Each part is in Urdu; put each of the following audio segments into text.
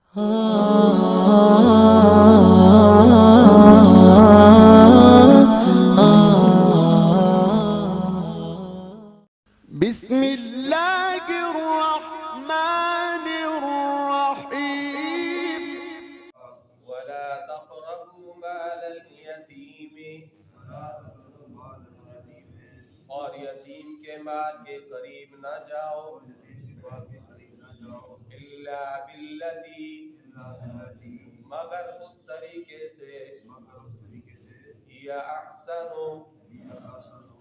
بسم الله الرحمن الرحيم. ولا تقربوا مال اليتيم، اور یتیم کے مال کے قریب نہ جاؤ، الا باللتی، مگر اس طریقے سے، یا احسن،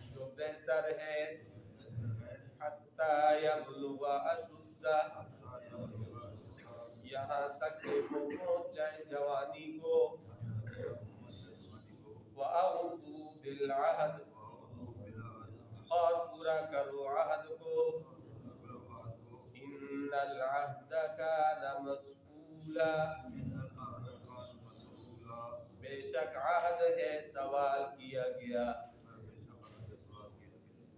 جو بہتر ہے، حتی یبلغ اشدہ، یہاں تک کہ وہ پہنچ جائے جوانی کو، وَأَوْفُوا بِالْعَهْدِ، اور پورا کرو عہد کو، ان العہد کان مسئولا، بے شک عہد ہے سوال کیا گیا،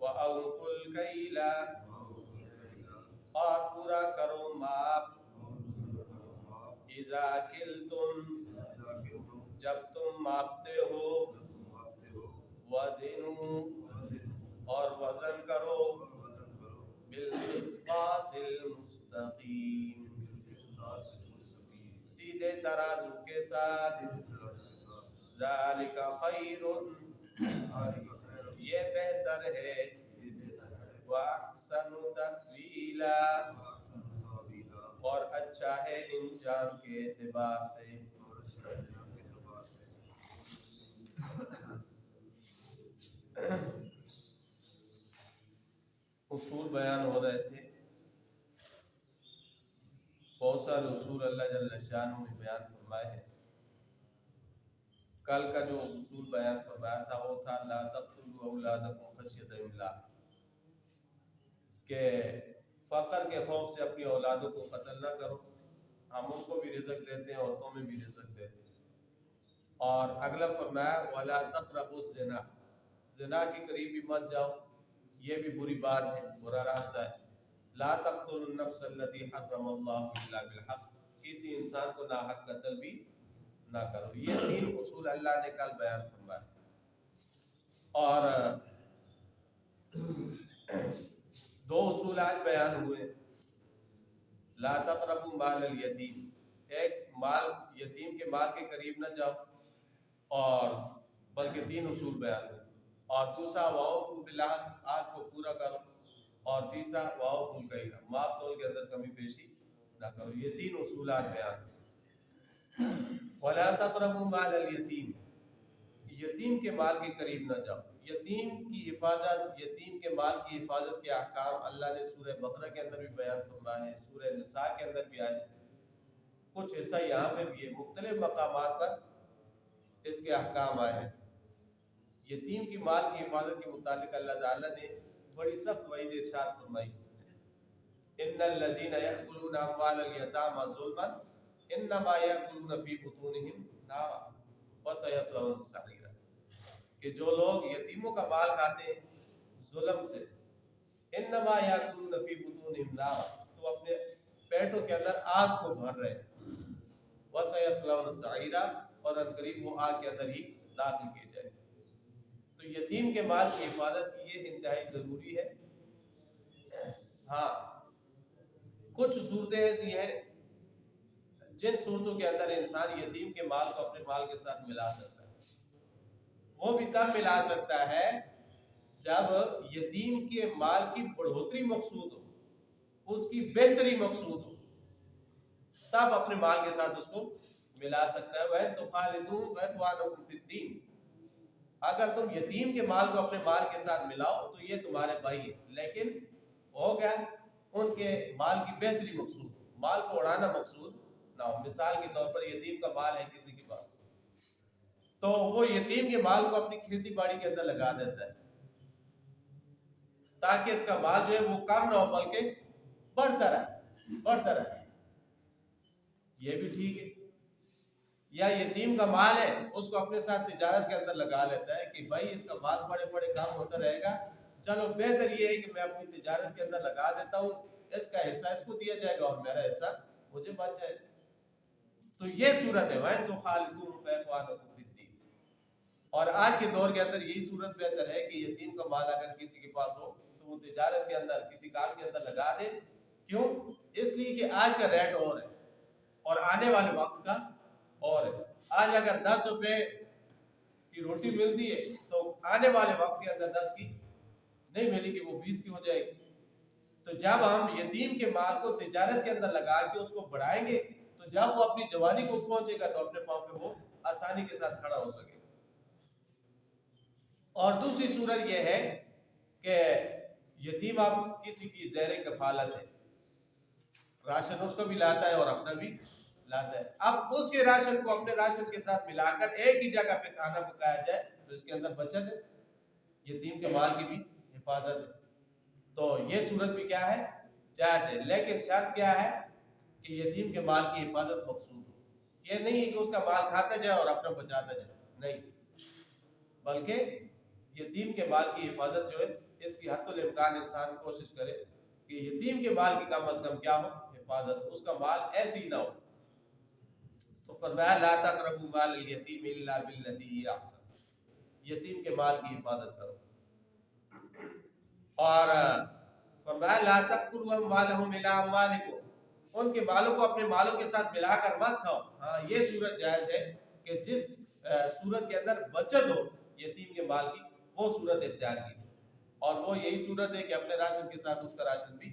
وَأَوْفُوا الْكَيْلَ، اور پورا کرو ماپ، اذا کلتم، جب تم ماپتے ہو، وزنوا، اور وزن کرو، بالقسطاس المستقیم، سیدھے ترازو کے ساتھ، ذالک خیر، یہ بہتر ہے، وَأَحْسَنُ تَأْوِيلًا، اور اچھا ہے انجام کے اعتبار سے۔ اصول بیان ہو رہے تھے، بہت سارے اصول اللہ جل شانہ نے بیان فرمائے ہیں۔ کل کا جو اصول بیان فرمایا تھا وہ تھا لا تقتلوا اولادکم خشیۃ املاق، کہ فقر کے خوف سے اپنی اولادوں کو قتل نہ کرو، ہم ان کو بھی رزق دیتے ہیں، عورتوں میں بھی رزق دیتے ہیں۔ اور اگلا فرمایا ولا تقربوا الزنا، زنا کے قریب بھی مت جاؤ، یہ بھی بری بات ہے، برا راستہ ہے۔ لا تقتلوا النفس التي حرم اللہ الا بالحق، کسی انسان کو ناحق قتل بھی نہ کرو۔ یہ تین اصول اللہ نے کل بیان فرمایا، اور دو اصول آج بیان ہوئے۔ لا تقربوا مال الیتیم، ایک مال یتیم کے مال کے قریب نہ جاؤ، اور بلکہ تین اصول بیان ہوئے، اور دوسرا وَأَوْفُوا بِالْعَهْدِ، عہد کو پورا کرو، اور تیسرا وَأَوْفُوا الْكَيْلَ، ماپ تول کے اندر کمی بیشی نہ کرو۔ یہ تین اصولات بیان ہوئے۔ وَلَا تَقْرَبُوا مَالَ الْيَتِيمِ، یتیم کے مال کے قریب نہ جاؤ۔ یتیم کی حفاظت، یتیم کے مال کی حفاظت کے احکام اللہ نے سورہ بقرہ کے اندر بھی بیان فرمائے ہیں، سورہ نساء کے اندر بھی آئے، کچھ حصہ یہاں پہ بھی ہے، مختلف مقامات پر اس کے احکام آئے ہیں۔ یتیم کی مال کی حفاظت کے متعلق اللہ تعالیٰ نے بڑی سخت وعید ارشاد فرمائی، ان الذین یأکلون اموال الیتامی ظلما انما یأکلون فی بطونہم نارا وسیصلون سعیرا، کہ جو لوگ یتیموں کا مال کھاتے ہیں ظلم سے، انما یأکلون فی بطونہم نارا، تو اپنے پیٹوں کے اندر آگ کو بھر رہے ہیں، وسیصلون سعیرا، اور عنقریب وہ آگ کے اندر ہی داخل کیے جائیں۔ تو یتیم کے مال کی حفاظت یہ انتہائی ضروری ہے۔ ہاں کچھ صورتیں ایسی ہیں جن صورتوں کے اندر انسان یتیم کے مال کو اپنے مال کے ساتھ ملا سکتا ہے، وہ بھی تب ملا سکتا ہے جب یتیم کے مال کی بڑھوتری مقصود ہو، اس کی بہتری مقصود ہو، تب اپنے مال کے ساتھ اس کو ملا سکتا ہے۔ وَإِن تُخَالِطُوا فَإِخْوَانُكُمْ فِي الدِّينِ، اگر تم یتیم کے مال کو اپنے مال کے ساتھ ملاؤ تو یہ تمہارے بھائی ہیں، لیکن ہو گیا ان کے مال کی بہتری مقصود، مال کو اڑانا مقصود نہ ہو۔ مثال کے طور پر یتیم کا مال ہے کسی کے پاس، تو وہ یتیم کے مال کو اپنی کھیتی باڑی کے اندر لگا دیتا ہے تاکہ اس کا مال جو ہے وہ کم نہ ہو بلکہ بڑھتا رہے، یہ بھی ٹھیک ہے۔ یا یتیم کا مال ہے اس کو اپنے ساتھ تجارت کے اندر لگا لیتا ہے کہ بھائی اس کا مال بڑے بڑے کام ہوتا رہے گا، چلو بہتر یہ ہے کہ میں اپنی تجارت کے اندر لگا دیتا ہوں، اس کا حصہ اس کو دیا جائے گا اور میرا حصہ مجھے بچ جائے گا۔ تو یہ صورت ہے وَإِن تُخَالِطُوهُمْ فَإِخْوَانُكُمْ فِي الدِّينِ. اور آج کے دور کے اندر یہی صورت بہتر ہے کہ یتیم کا مال اگر کسی کے پاس ہو تو وہ تجارت کے اندر کسی کام کے اندر لگا دے. کیوں؟ اس لیے کہ آج کا ریٹ اور ہے اور آنے والے وقت کا اور ہے. آج اگر 10 روپے کی روٹی ملتی ہے تو آنے والے وقت کے اندر 10 کی نہیں ملے گی، وہ 20 کی ہو جائے گی. تو جب ہم یتیم کے مال کو تجارت کے اندر لگا کے اس کو بڑھائیں گے تو جب وہ اپنی جوانی کو پہنچے گا تو اپنے پاؤں پہ وہ آسانی کے ساتھ کھڑا ہو سکے گا. اور دوسری صورت یہ ہے کہ یتیم اب کسی کی زیر کفالت ہے، راشن اس کو بھی لاتا ہے اور اپنا بھی لاتا ہے. اب اس کے راشن کو اپنے راشن کے ساتھ ملا کر ایک ہی جگہ پہ کھانا پکایا جائے تو اس کے اندر بچت ہے، یتیم کے مال کی بھی حفاظت ہے. تو یہ صورت بھی کیا ہے؟ جائز ہے. لیکن شرط کیا ہے کہ یتیم کے مال کی حفاظت مقصود ہو. یہ نہیں ہے کہ اس کا مال کھاتا جائے اور اپنا بچاتا جائے، نہیں، بلکہ یتیم کے مال کی حفاظت جو ہے اس کی حد الامکان انسان کوشش کرے کہ یتیم کے مال کی کم از کم کیا ہو؟ حفاظت. اس کا مال ایسی نہ ہو. تو فرمایا لا تقربوا مال الیتیم الا بالتی ہی احسن. یتیم کے مال کی حفاظت کرو. اور فرمایا لا تأکلوا اموالهم الى اموالکم. ان کے مالوں کو اپنے مالوں کے ساتھ ملا کر مت کھاؤ. ہاں یہ صورت جائز ہے کہ جس صورت کے اندر بچت ہو یتیم کے مال کی وہ صورت اختیار کی. اور وہ یہی صورت ہے کہ اپنے راشن کے ساتھ اس کا راشن بھی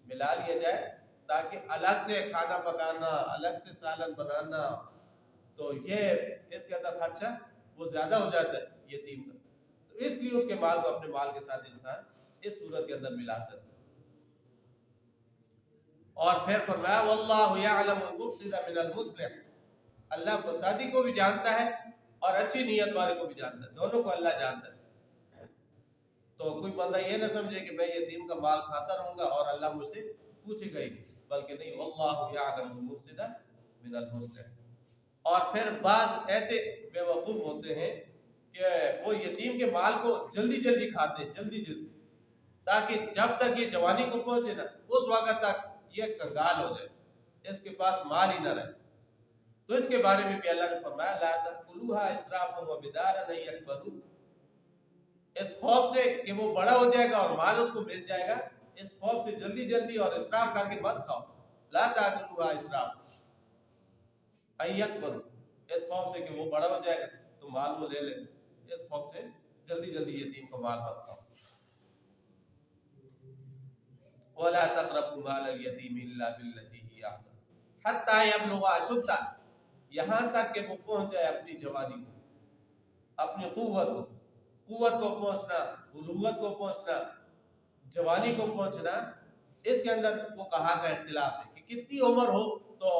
ملا لیا جائے تاکہ الگ سے کھانا پکانا، الگ سے سالن بنانا، تو یہ اس کے اندر خرچہ وہ زیادہ ہو جاتا ہے یتیم کا. تو اس لیے اس کے مال کو اپنے مال کے ساتھ انسان اس صورت کے اندر ملا سکتا. اور پھر فرمایا واللہ یعلم المفسد من المصلح. اللہ فسادی کو بھی جانتا ہے اور اچھی نیت والے کو بھی جانتا ہے، دونوں کو اللہ جانتا ہے. تو کوئی بندہ یہ نہ سمجھے کہ میں یتیم کا مال کھاتا رہوں گا اور اللہ مجھ سے پوچھے گا ہی، بلکہ نہیں، واللہ یعلم المفسد من المصلح. اور پھر بعض ایسے بے وقوف ہوتے ہیں کہ وہ یتیم کے مال کو جلدی جلدی کھاتے ہیں، جلدی جلدی، تاکہ جب تک یہ جوانی کو پہنچے نا اس وقت تک یہ کنگال ہو جائے، اس کے پاس مال ہی نہ رہے. تو اس کے بارے میں بھی اللہ نے فرمایا لا تأکلوها اسرافا وبدارا ان یکبروا. اس خوف سے کہ وہ بڑا ہو جائے گا اور مال اس کو مل جائے گا، اس خوف سے جلدی جلدی اور اسراف کر کے مت کھاؤ. لا تأکلوها اسرافا ان یکبروا. اس خوف سے کہ وہ بڑا ہو جائے گا تو مال وہ لے لے، اس خوف سے جلدی جلدی یتیم کو مال مت کھاؤ. وَلَا تَقْرَبُوا مَالَ الْيَتِيمِ إِلَّا بِالَّتِي هِيَ أَحْسَنُ حَتَّى يَبْلُغَ أَشُدَّهُ. یہاں تک کہ وہ پہنچ جائے اپنی جوانی کو، اپنی قوت کو پہنچنا، بلوغت کو پہنچنا، جوانی کو پہنچنا. اس کے اندر فقہا کا اختلاف ہے کہ کتنی عمر ہو تو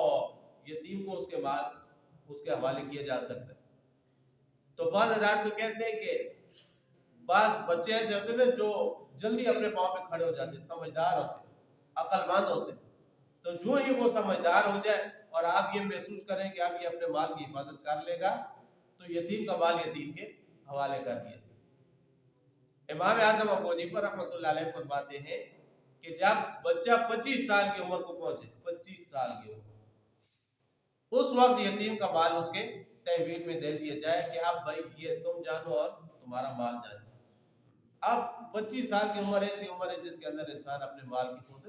یتیم کو اس کے مال اس کے حوالے کیا جا سکتا ہے. تو بعض حضرات تو کہتے ہیں کہ بعض بچے ایسے ہوتے ہیں جو جلدی اپنے پاؤں پہ کھڑے ہو جاتے ہیں، سمجھدار ہوتے ہیں، عقل مند ہوتے ہیں. تو جو ہی وہ سمجھدار ہو جائے اور آپ یہ محسوس کریں کہ اب یہ اپنے مال کی حفاظت کر لے گا تو یتیم کا مال یتیم کے حوالے کر دیا. امام اعظم ابو حنیفہ رحمۃ اللہ علیہ فرماتے ہیں کہ جب بچہ 25 سال کی عمر کو پہنچے، 25 سال کی عمر، اس وقت یتیم کا مال اس کے تحویل میں دے دیا جائے کہ اب بھائی یہ تم جانو اور تمہارا مال جانو. اب 25 سال کی عمر ایسی عمر ہے جس کے اندر انسان اپنے مال کی خود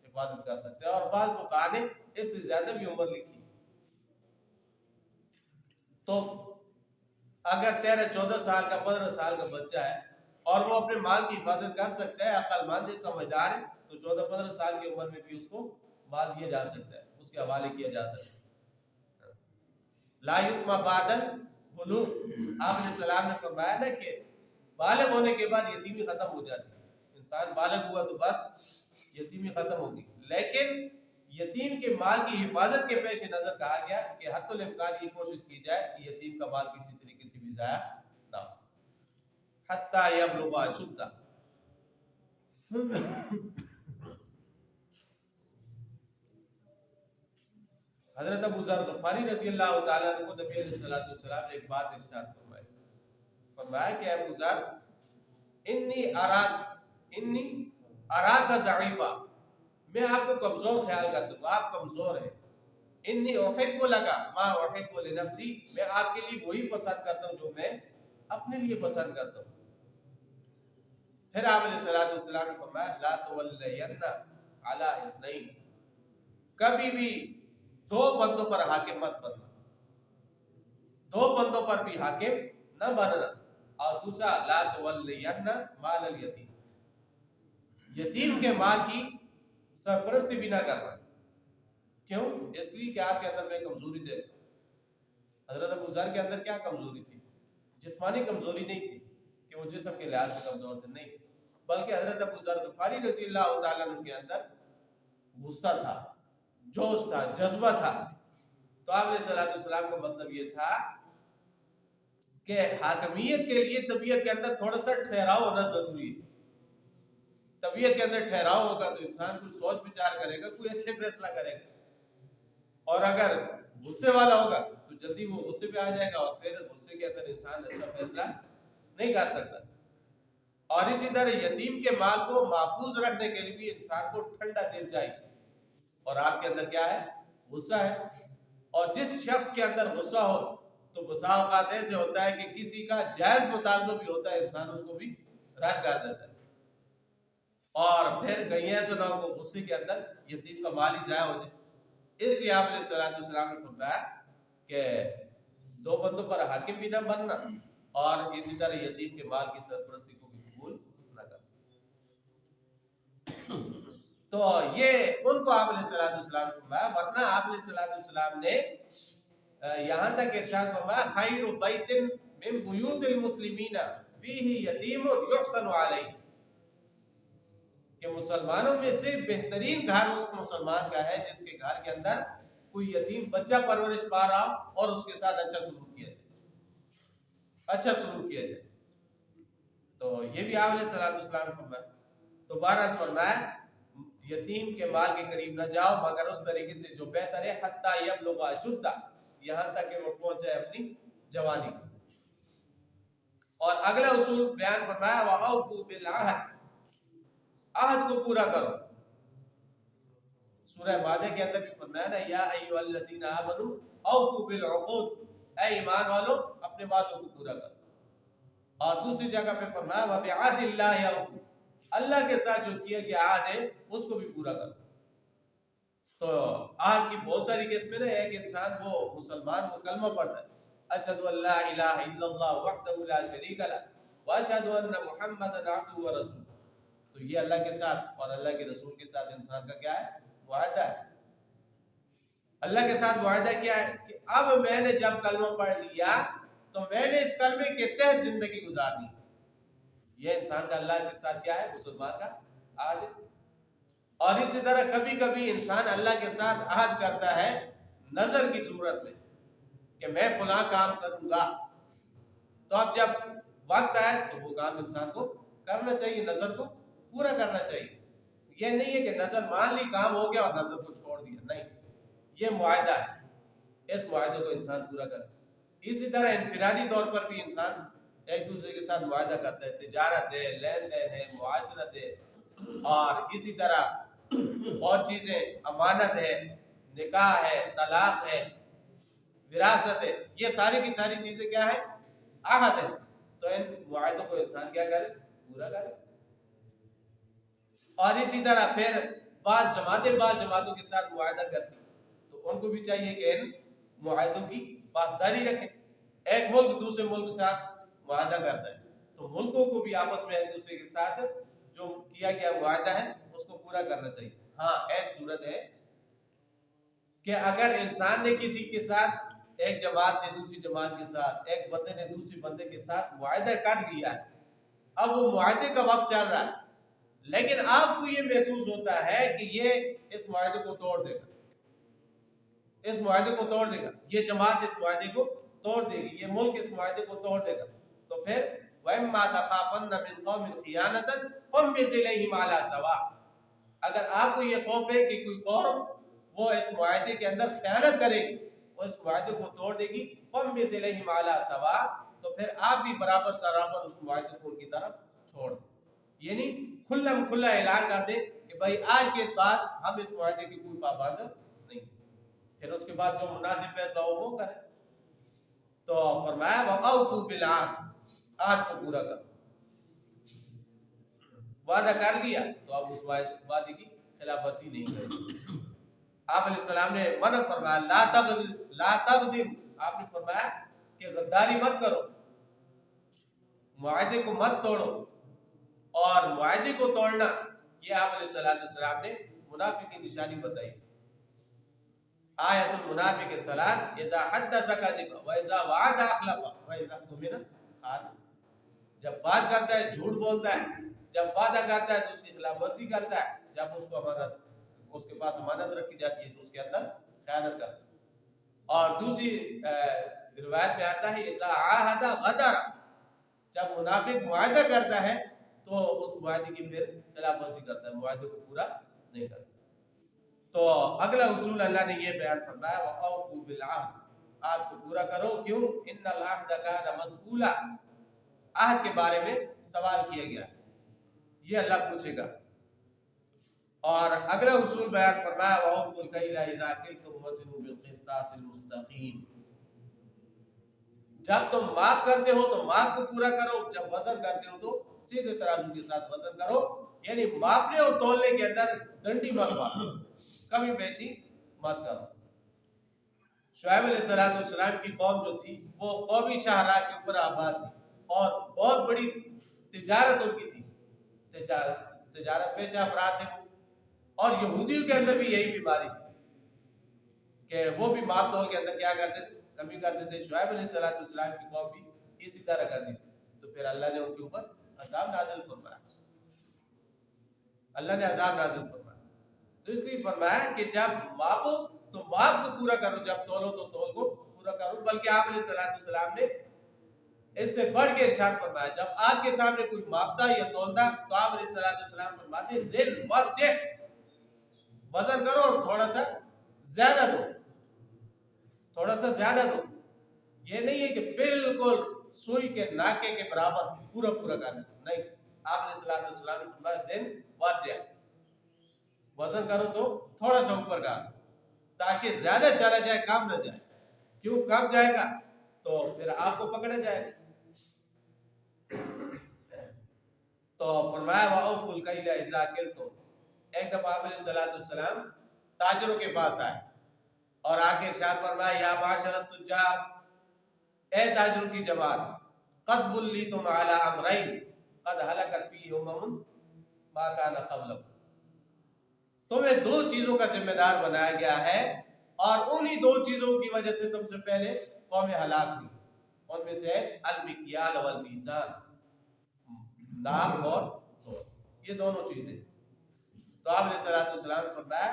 حفاظت کر سکتا ہے. اور بعض فقہا نے اس سے زیادہ بھی عمر لکھی. تو اگر 13-14 سال کا 15 سال کا بچہ ہے اور وہ اپنے مال کی حفاظت کر سکتا ہے، عقل مند ہے، سمجھدار ہے، تو 14-15 سال کی عمر میں بھی اس کو مال دیا جا سکتا ہے، اس کے حوالے کیا جا سکتا ہے. لا یتم بعد البلوغ. آپ علیہ السلام نے فرمایا نا کہ بالغ ہونے کے بعد یتیمی ختم ہو جاتی ہے. انسان بالغ ہوا تو بس یتیمی ختم ہوگی. لیکن یتیم کے مال کی حفاظت کے پیش نظر کہا گیا کہ حتی الامکان یہ کوشش کی جائے کہ یتیم کا مال کسی طریقے سے بھی ضائع نہ ہو. حتی یبلغ اشدہ. حضرت ابو ذر غفاری رضی اللہ تعالیٰ عنہ کو نبی علیہ السلام نے ایک بات ارشاد فرمائی. فرمایا کہ ابو ذر انی اراک ضعیفا، میں آپ کو کمزور خیال کرتا ہوں، آپ کمزور ہیں. انی احب لک ما احب لنفسی، میں آپ کے لیے وہی پسند کرتا ہوں جو میں اپنے لیے پسند کرتا ہوں۔ پھر آپ علیہ الصلوۃ والسلام نے فرمایا لا تولین علی اثنین، کبھی بھی دو بندوں پر حاکم مت بننا، دو بندوں پر بھی حاکم نہ بننا۔ اور دوسرا لا تولین مال الیتیم، یتیم کے مال کی سرپرستی بھی نہ کرنا۔ کیوں؟ اس لیے کہ آپ کے اندر میں کمزوری دیکھتا ہوں۔ حضرت ابو ذر کے اندر کیا کمزوری تھی؟ جسمانی کمزوری نہیں تھی کہ وہ جسم کے لحاظ سے کمزور تھے، نہیں، بلکہ حضرت ابو ذر غفاری رضی اللہ تعالیٰ عنہ کے اندر غصہ تھا، جوش تھا، جذبہ تھا۔ تو آپ علیہ الصلوۃ والسلام کا مطلب یہ تھا کہ حاکمیت کے لیے طبیعت کے اندر تھوڑا سا ٹھہراؤ ہونا ضروری ہے۔ طبیعت کے اندر ٹھہراؤ ہوگا تو انسان کوئی سوچ بچار کرے گا، کوئی اچھے فیصلہ کرے گا، اور اگر غصے والا ہوگا تو جلدی وہ غصے پہ آ جائے گا، اور پھر غصے کے اندر انسان اچھا فیصلہ نہیں کر سکتا۔ اور اسی طرح یتیم کے مال کو محفوظ رکھنے کے لیے بھی انسان کو ٹھنڈا دل چاہیے، اور آپ کے اندر کیا ہے؟ غصہ ہے۔ اور جس شخص کے اندر غصہ ہو تو بسا اوقات ایسے ہوتا ہے کہ کسی کا جائز مطالبہ بھی ہوتا ہے، انسان اس کو بھی رد کر دیتا ہے، اور پھر کہیں ایسا نہ ہو کہ غصے کے اندر یتیم کا مال ہی ضائع ہو جائے۔ اس لیے آپ علیہ الصلوۃ والسلام نے فرمایا کہ دو بندوں پر حاکم بھی نہ بننا، اور اسی طرح یتیم کے مال کی سرپرستی کو بھی قبول نہ کرنا۔ تو یہ ان کو آپ علیہ الصلوۃ والسلام نے فرمایا، ورنہ آپ علیہ الصلوۃ والسلام نے یہاں تک ارشاد فرمایا خیر بیت من بیوت المسلمین فیہ یتیم یحسن علیہ، کہ مسلمانوں میں سے بہترین گھر اس مسلمان کا ہے جس کے گھر کے اندر کوئی یتیم بچہ پرورش پا رہا اور اس کے ساتھ اچھا سلوک کیا جائے، اچھا سلوک کیا جائے۔ تو یہ بھی آپ علیہ الصلوۃ والسلام نے فرمایا۔ تو بہرحال فرمایا یتیم کے مال کے قریب نہ جاؤ مگر اس طریقے سے جو بہتر ہے، حتی یبلغ اشدہ، یہاں تک کہ وہ پہنچ جائے اپنی جوانی کو۔ اور اگلا اصول بیان فرمایا وَأَوْفُوا بِالْعَهْدِ، عہد کو پورا کرو۔ سورہ مائدہ کے اندر بھی فرمایا نا یا ایھا الذین آمنوا اوفوا بالعقود، اے ایمان والو اپنے وعدوں کو پورا کرو۔ اور دوسری جگہ پہ فرمایا وبعہد اللہ اوفوا، اللہ کے ساتھ جو کیا گیا عہد ہے اس کو بھی پورا کرو۔ تو عہد کی بہت ساری قسمیں ہیں۔ ایک انسان وہ مسلمان وہ کلمہ پڑھتا ہے اشہد ان لا الہ الا اللہ وحدہ لا شریک لہ واشہد ان محمدا عبدہ ورسولہ، تو یہ اللہ کے ساتھ اور اللہ کے رسول کے ساتھ انسان کا کیا ہے؟ معاہدہ ہے۔ اللہ کے ساتھ معاہدہ کیا ہے؟ کہ اب میں نے جب کلمہ پڑھ لیا تو میں نے اس کلمے کے تحت زندگی گزارنی۔ یہ انسان کا اللہ کے ساتھ کیا ہے؟ مسلمان کا عہد ہے۔ اور اسی طرح کبھی کبھی انسان اللہ کے ساتھ عہد کرتا ہے نظر کی صورت میں کہ میں فلاں کام کروں گا، تو اب جب وقت آئے تو وہ کام انسان کو کرنا چاہیے، نظر کو پورا کرنا چاہیے۔ یہ نہیں ہے کہ نظر مان لی کام ہو گیا اور نظر کو چھوڑ دیا، نہیں، یہ معاہدہ ہے، اس معاہدے کو انسان پورا کرے۔ اسی طرح انفرادی طور پر بھی انسان ایک دوسرے کے ساتھ معاہدہ کرتا ہے، تجارت ہے، لین دین ہے، معاشرت ہے، اور اسی طرح اور چیزیں، امانت ہے، نکاح ہے، طلاق ہے، وراثت ہے، یہ ساری کی ساری چیزیں کیا ہے؟ عہد ہے۔ تو ان معاہدوں کو انسان کیا کرے؟ پورا کرے۔ اور اسی طرح پھر بعض جماعتوں کے ساتھ معاہدہ کرتی، تو ان کو بھی چاہیے کہ ان معاہدوں کی پاسداری رکھیں۔ ایک ملک دوسرے ملک کے ساتھ معاہدہ کرتا ہے تو ملکوں کو بھی آپس میں ایک دوسرے کے ساتھ جو کیا گیا معاہدہ ہے اس کو پورا کرنا چاہیے۔ ہاں ایک صورت ہے کہ اگر انسان نے کسی کے ساتھ، ایک جماعت نے دوسری جماعت کے ساتھ، ایک بندے نے دوسری بندے کے ساتھ معاہدہ کر لیا ہے، اب وہ معاہدے کا وقت چل رہا ہے لیکن آپ کو یہ محسوس ہوتا ہے کہ یہ اس معاہدے کو توڑ دے گا، اس معاہدے کو توڑ دے گا، یہ جماعت اس معاہدے کو توڑ دے گی، یہ ملک اس معاہدے کو توڑ دے گا، تو پھر وَإِمَّا تَخَافَنَّ مِن قَوْمٍ خِيَانَةً فَانبِذْ إِلَيْهِمْ عَلَىٰ سَوَاءٍ، اگر آپ کو یہ خوف ہے کہ کوئی قوم وہ اس معاہدے کے اندر خیانت کرے گی، وہ اس معاہدے کو توڑ دے گی، فَانبِذْ إِلَيْهِمْ عَلَىٰ سَوَاءٍ، تو پھر آپ بھی برابر سرابر اس معاہدے کو ان کی طرف چھوڑ دیں، یعنی کھلا اعلان کر دیں کہ بھائی آج کے بعد ہم اس معاہدے کے کوئی پابند نہیں۔ پھر اس کے بعد جو مناسب فیصلہ ہو وہ کرے. تو فرمایا وَأَوْفُوا بِالْعَهْدِ، عہد کو پورا کرو. وعدہ کر لیا تو اب اس وعدے کی خلاف ورزی نہیں کریں. آپ علیہ السلام نے منع فرمایا لا تغدر، آپ نے فرمایا کہ غداری مت کرو، معاہدے کو مت توڑو. اور معاہدے کو توڑنا یہ آپ علیہ السلام نے منافق کی نشانی بتائی. آیت المنافق ثلاث اذا حدث كذب واذا وعد اخلف واذا اؤتمن خان. جب بات کرتا ہے جھوٹ بولتا ہے، جب وعدہ کرتا ہے تو اس کی خلاف ورزی کرتا ہے، جب اس کو اس کے پاس امانت رکھی جاتی ہے تو اس کے اندر خیانت کرتا ہے. اور دوسری روایت میں آتا ہے اذا عاہد غدر، جب منافق معاہدہ کرتا ہے تو اس معاہدے کی پھر خلاف ورزی کرتا ہے، معاہدے کو پورا نہیں کرتا. تو اگلا اصول اللہ نے یہ بیان فرمایا وَأَوْفُوا بِالْعَهْدِ، عہد کو پورا کرو. کیوں؟ ان العہد کان مسئولا، عہد کے بارے میں سوال کیا گیا، یہ اللہ پوچھے گا. اور اگلا اصول بیان فرمایا وَأَوْفُوا الْكَيْلَ إِذَا كِلْتُمْ وَزِنُوا بِالْقِسْطَاسِ الْمُسْتَقِيمِ، جب تم معاف کرتے ہو تو معاف کو پورا کرو، جب وزن کرتے ہو تو سیدھے ترازو کے ساتھ وزن کرو. یعنی ماپنے اور تولنے کے اندر ڈنڈی مت مارو، کمی بیشی مت کرو. شعیب علیہ السلام کی قوم جو تھی وہ قومی شاہراہ کے اوپر آباد تھی اور بہت بڑی تجارت ان کی تھی، تجارت پیشہ افراد تھے. اور یہودیوں کے اندر بھی یہی بیماری تھی کہ وہ بھی ماپ تول کے اندر کیا کرتے تھے، کمی کرتے تھے. شعیب علیہ السلام کی قوم بھی اسی طرح کر دی تھی. تو پھر اللہ نے ان کے اوپر عذاب نازل فرمایا، اللہ نے عذاب نازل فرمایا. تو اس لیے فرمایا کہ جب ماپو تو ماپ کو پورا کرو، جب تولو تو تول کو پورا کرو. بلکہ آپ علیہ السلام نے اس سے بڑھ کے ارشاد فرمایا جب آپ کے سامنے کوئی ماپتا یا تولتا تو آپ علیہ السلام فرماتے ذل ورجع، وزن کرو اور تھوڑا سا زیادہ دو، تھوڑا سا زیادہ دو. یہ نہیں ہے کہ بالکل سوئی کے ناکے کے برابر پورا پورا کر دیں، نہیں. آپ علیہ السلام نے فرمایا ذل ورجع، وزن کرو تو تھوڑا سا اوپر کا، تاکہ زیادہ چلا جائے کم نہ جائے. کیوں کم جائے گا تو پھر آپ کو پکڑا جائے گا. تو فرمایا وَأَوْفُوا الْكَيْلَ إِذَا كِلْتُمْ. ایک دفعہ آپ علیہ السلام تاجروں کے پاس آئے اور آ کے ارشاد فرمایا یا معاشر التجار، اے تاجروں کی جماعت، قد ولیتم علی امرین قد ہلکت فیہم ما کان قبلکم، تمہیں دو چیزوں کا ذمہ دار بنایا گیا ہے اور انہی دو چیزوں کی وجہ سے تم سے پہلے قومیں ہلاک ہوئی. ان میں سے المکیال والمیزان، ناپ اور تول، یہ دونوں چیزیں. تو آپ علیہ السلام نے فرمایا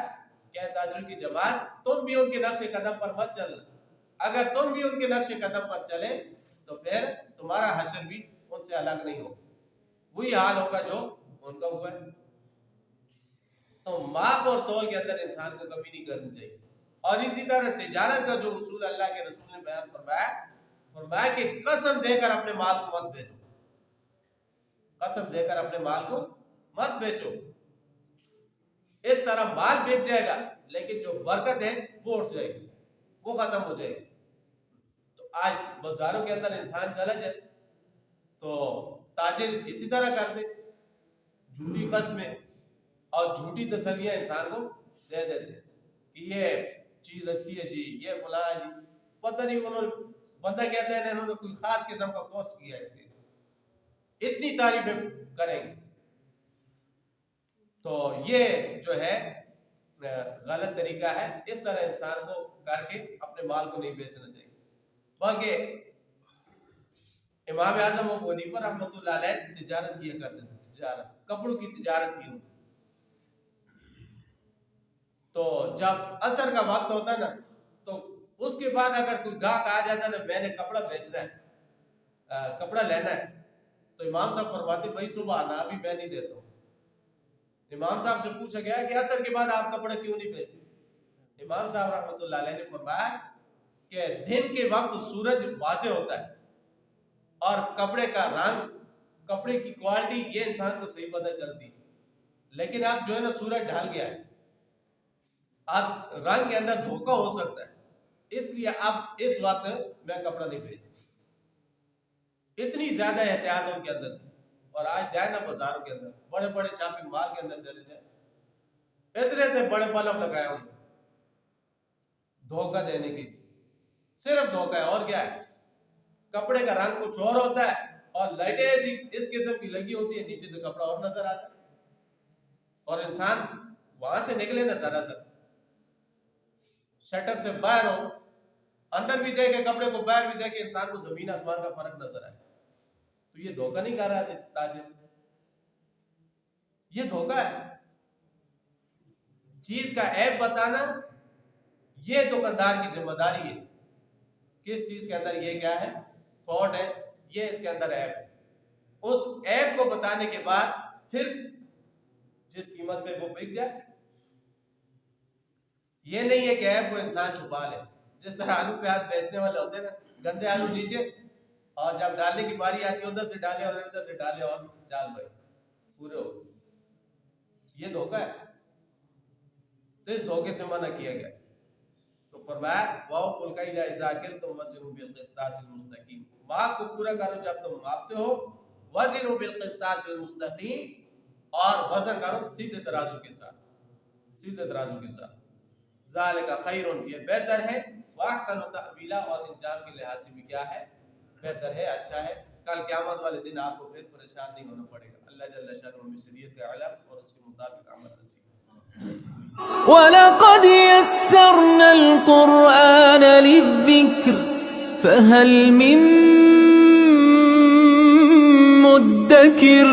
کہ تاجروں کی جماعت تم بھی ان کے نقش قدم پر مت چلنا. اگر تم بھی ان کے نقش قدم پر چلے تو پھر تمہارا حشر بھی ان سے الگ نہیں ہوگا، وہی حال ہوگا جو ان کا ہوا ہے. تو ماپ اور تول کے اندر انسان کو کمی نہیں کرنی چاہیے. اور اسی طرح تجارت کا جو اصول اللہ کے رسول نے بیان فرمایا کہ قسم دے کر اپنے مال کو مت بیچو، قسم دے کر اپنے مال کو مت بیچو. اس طرح مال بیچ جائے گا لیکن جو برکت ہے وہ اٹھ جائے گی، وہ ختم ہو جائے گی. تو آج بازاروں کے اندر انسان چلا جائے تو تاجر اسی طرح کر دے، جھوٹی قسمیں اور جھوٹی تسلیاں انسان کو دے دیتے کہ یہ چیز اچھی ہے جی، یہ فلاں جی، پتہ نہیں انہوں نے، بندہ کہتے ہیں انہوں نے کوئی خاص قسم کا کورس کیا ہے، اس کے اتنی تعریفیں کریں گے. تو یہ جو ہے غلط طریقہ ہے. اس طرح انسان کو کر کے اپنے مال کو نہیں بیچنا چاہیے. بلکہ امام اعظم ابو حنیفہ رحمۃ اللہ علیہ تجارت کیا کرتے تھے، تجارت کپڑوں کی تجارت تھی. تو جب عصر کا وقت ہوتا نا تو اس کے بعد اگر کوئی گاہک آ جاتا نا میں نے کپڑا بیچنا ہے، کپڑا لینا ہے، تو امام صاحب فرماتے بھائی صبح آنا، ابھی میں نہیں دیتا ہوں. امام صاحب سے پوچھا گیا کہ عصر کے بعد آپ کپڑا کیوں نہیں بیچتے؟ امام صاحب رحمۃ اللہ علیہ نے فرمایا کہ دن کے وقت سورج واضح ہوتا ہے اور کپڑے کا رنگ، کپڑے کی کوالٹی یہ انسان کو صحیح پتہ چلتی ہے. لیکن اب جو ہے نا سورج ڈھل گیا ہے، اب رنگ کے اندر دھوکہ ہو سکتا ہے، اس لیے اب اس وقت میں کپڑا نہیں بھیجتا. اتنی زیادہ احتیاط ان کے اندر تھی. اور آج جائے نا بازاروں کے اندر، بڑے بڑے شاپنگ مال کے اندر چلے جائیں، اتنے بڑے بلب لگائے ہوں دھوکہ دینے کے، صرف دھوکہ ہے. اور کیا ہے؟ کپڑے کا رنگ کچھ اور ہوتا ہے اور لائٹیں ایسی اس قسم کی لگی ہوتی ہے، نیچے سے کپڑا اور نظر آتا ہے. اور انسان وہاں سے نکلے نا ذرا سا شٹر سے باہر ہو، اندر بھی دیکھے کپڑے کو، باہر بھی دیکھے، انسان کو زمین آسمان کا فرق نظر آئے. تو یہ دھوکہ نہیں کر رہا تھا تاجر، یہ دھوکہ ہے. چیز کا عیب بتانا یہ دکاندار کی ذمہ داری ہے. کس چیز کے اندر یہ کیا ہے؟ فالٹ ہے، یہ اس کے اندر عیب ہے. اس عیب کو بتانے کے بعد پھر جس قیمت پہ وہ بک جائے. یہ نہیں ہے کہ عیب کو انسان چھپا لے. جس طرح آلو پیاز بیچنے والے ہوتے ہیں نا، گندے آلو نیچے، اور جب ڈالنے کی باری آتی ہے ادھر سے ڈالے اور ادھر سے ڈالے اور جال بھائی پورے ہو. یہ دھوکہ ہے. تو اس دھوکے سے منع کیا گیا. تو فرمایا وَأَوْفُوا الْكَيْلَ إِذَا كِلْتُمْ وَزِنُوا بِالْقِسْطَاسِ الْمُسْتَقِيمِ. ماپ کو پورا کرو جب تم ماپتے ہو. وَزِنُوا بِالْقِسْطَاسِ الْمُسْتَقِيمِ، اور وزن کرو سیدھے ترازو کے ساتھ، سیدھے ترازو کے ساتھ. ذَلِكَ خَيْرٌ، یہ بہتر ہے. وَأَحْسَنُ تَأْوِيلًا، اور انجام کے لحاظ سے بھی کیا ہے؟ بہتر ہے، اچھا ہے. کل قیامت والے دن آپ کو پھر پریشان نہیں ہونا پڑے گا. اللہ جل شانہ ہمیں شریعت کا علم اور اس کے مطابق عمل نصیب. وَلَقَدْ يَسَّرْنَا الْقُرْآنَ لِلذِّكْرِ فَهَلْ مِن مُّدَّكِرٍ